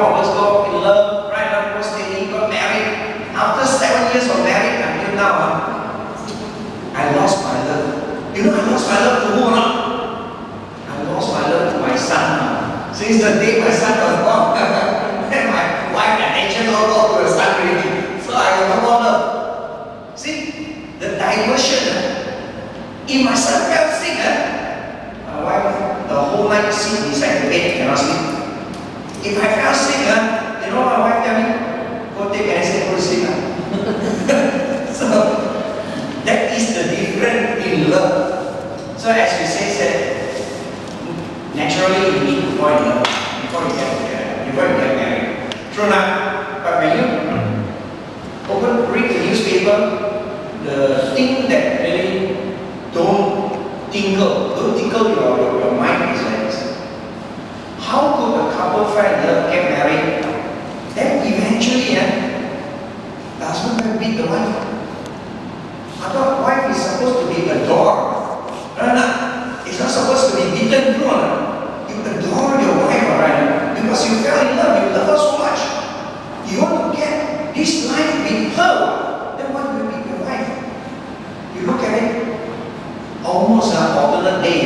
of us got in love, right now, got steady, got married. After 7 years of marriage until now, I lost my love. You know, I lost my love to who or not? I lost my love to my son. Since the day my son was born, then my wife attention all go to the son really. So I have no more love. See, the diversion. If my son fell sick, my wife the whole night sit beside the bed, cannot sleep. If I fell sick, you know what my wife tell me? Go take medicine, go to sleep. So that is the difference in love. So as we say, naturally you need to fall in love before you get married. True enough. But when you read the newspaper, the thing that really don't tinkle your mind is like this. How could a couple friend get married? Then eventually, the husband will beat the wife. I thought wife is supposed to be adored. No. It's not supposed to be beaten through. You adore your wife, right? Because you fell in love, you love her so much. You want to get this life with her. Then why do you beat your wife? You look at it, almost an alternate day.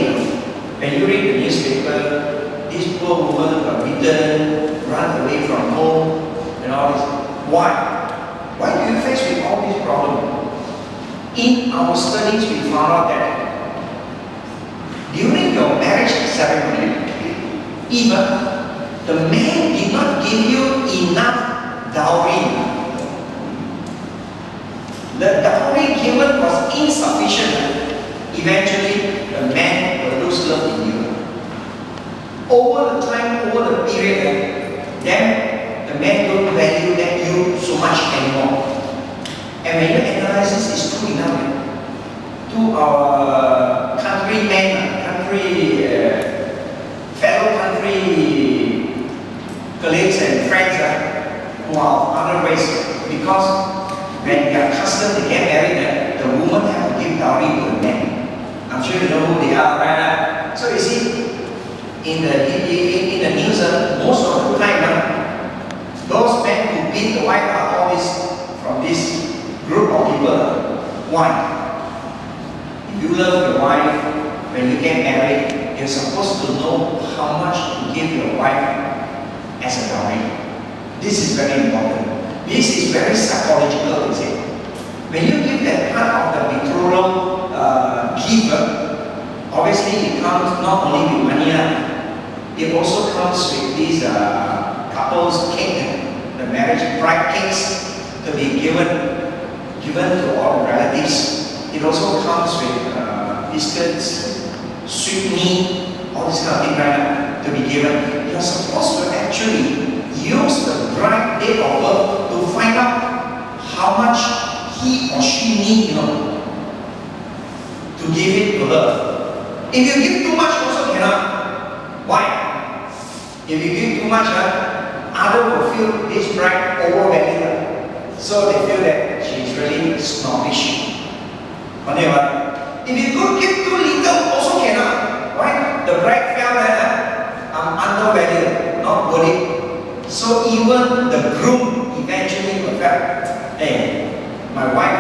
When you read the newspaper, this poor woman got beaten, run away from home, and all this. Why? Why do you face with all these problems? In our studies, we found out that during your marriage ceremony, even the man did not give you enough dowry. The dowry given was insufficient. Eventually, the man will lose love in you. Over the time, over the period, then the man don't value you so much anymore. And when you analyze this, it's true enough. To our fellow country colleagues and friends who are of other race, because when they are accustomed to get married, the woman have to give dowry to the man. I'm sure you know who they are, right? So you see, in the news, most of the time, those men who beat the wife are always from this group of people. Why? If you love your wife, when you get married, you're supposed to know how much to give your wife as a dowry. This is very important. This is very psychological, is it? When you give that part of the betrothal gift, obviously it comes not only with money, it also comes with these couple's cake, the marriage bride cakes to be given to all the relatives. It also comes with biscuits, sweet meat, all this kind of thing, right, to be given. You're supposed to actually use the bride date of birth to find out how much he or she needs, to give it to her. If you give too much, also cannot. Why? If you give too much, others will feel this bride overvalued. So they feel that she is really snobbish. But if you could give too little, also cannot. Why? The bride felt that I'm undervalued, not worth it. So even the groom eventually will feel, hey, my wife,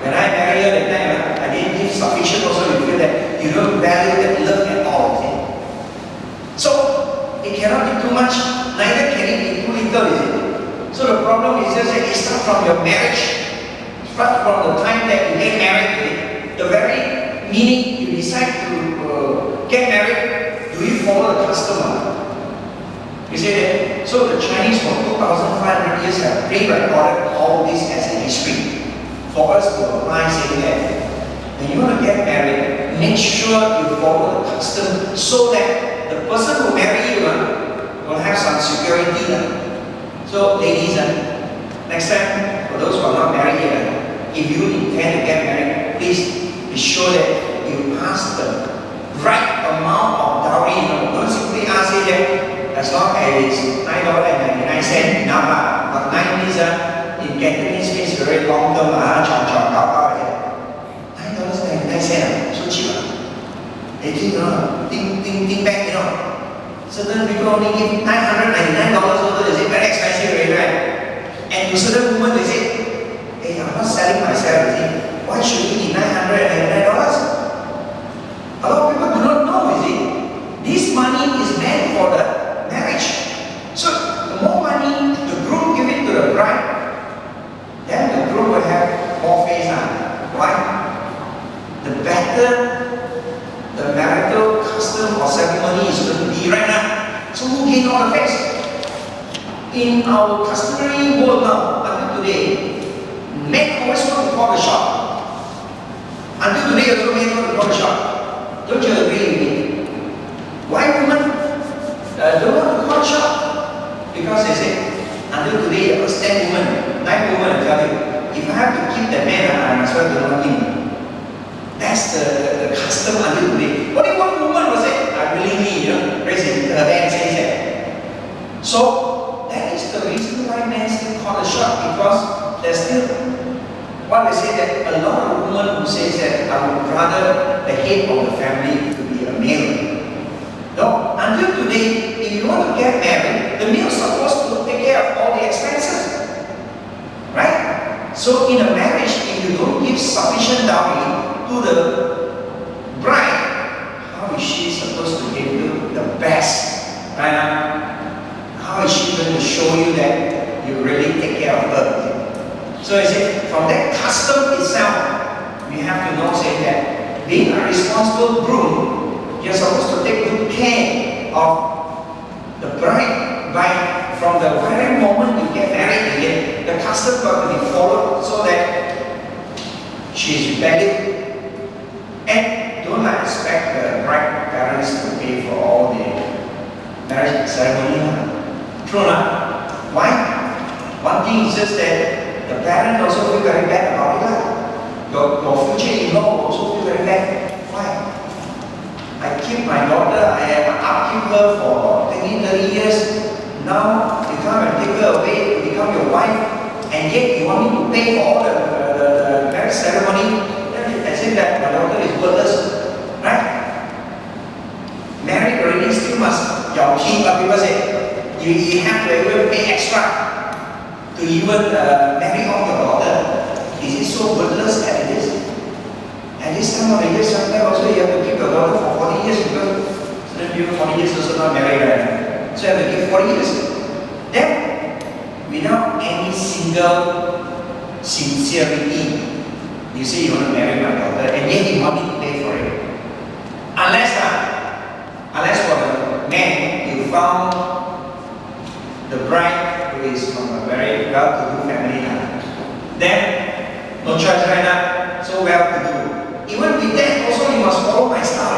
when I married her that time, I didn't give sufficient, also you feel that you don't value that love at all. So it cannot be too much, neither can it be too little, is it? So the problem is just that it starts from your marriage, starts from the time that you get married, the very minute you decide to get married, do you follow the custom? You see that? So the Chinese for 2,500 years have pre-recorded all this as a history for us to apply, saying that when you want to get married, make sure you follow the custom so that the person who marry you will have some security. So ladies, next time, for those who are not married yet, if you intend to get married, please be sure that you ask the right amount of dowry. Don't simply ask it that as long as it's $9.99 enough. But 9 means in Cantonese means very long term. $9.99, so cheap. They think back, certain people only give $999 over, is it in our customary world now, until today, men always want to call the shot. Until today, also men want to call the shot. Don't you agree with me? Why women don't want to call the shot? Because they say, until today, there was 10 women, 9 women, I tell you, if I have to keep the man, I might as well do nothing. That's the custom until today. Only one woman will say, I willingly, raising her hand says that. So, that is the reason why men still call the shot, because there's still, what we say that a lot of women who say that I would rather the head of the family to be a male. No, until today, if you want to get married, the male is supposed to take care of all the expenses. Right? So in a marriage, if you don't give sufficient dowry to the bride, how is she supposed to give you the best? Right? How is she going to show you that you really take care of her? So I say, from that custom itself, we have to know, say that being a responsible groom, you're supposed to take good care of the bride from the very moment you get married again. The custom got to be followed so that she is valued. And don't expect the bride parents to pay for all the marriage ceremony. True not? Why? One thing is just that the parent also feel very bad about it. Your future in-law also feel very bad. Why? I keep my daughter, I have upkeep her for 20, 30 years. Now you come and take her away to become your wife, and yet you want me to pay for all the marriage ceremony. As if that my daughter is worthless. Right? Married already still must keep, but people say you have to even pay extra to even marry off your daughter. Is it so worthless that it is? At this time of the year, sometimes also you have to keep your daughter for 40 years because certain people 40 years also not married, right? So you have to give 40 years. Then, without any single sincerity, you say you want to marry my daughter, and yet you want me to pay for it. Unless for the man, you found the bride who is from a very well-to-do family, then no choice right now, so well-to-do. Even with that, also you must follow my style.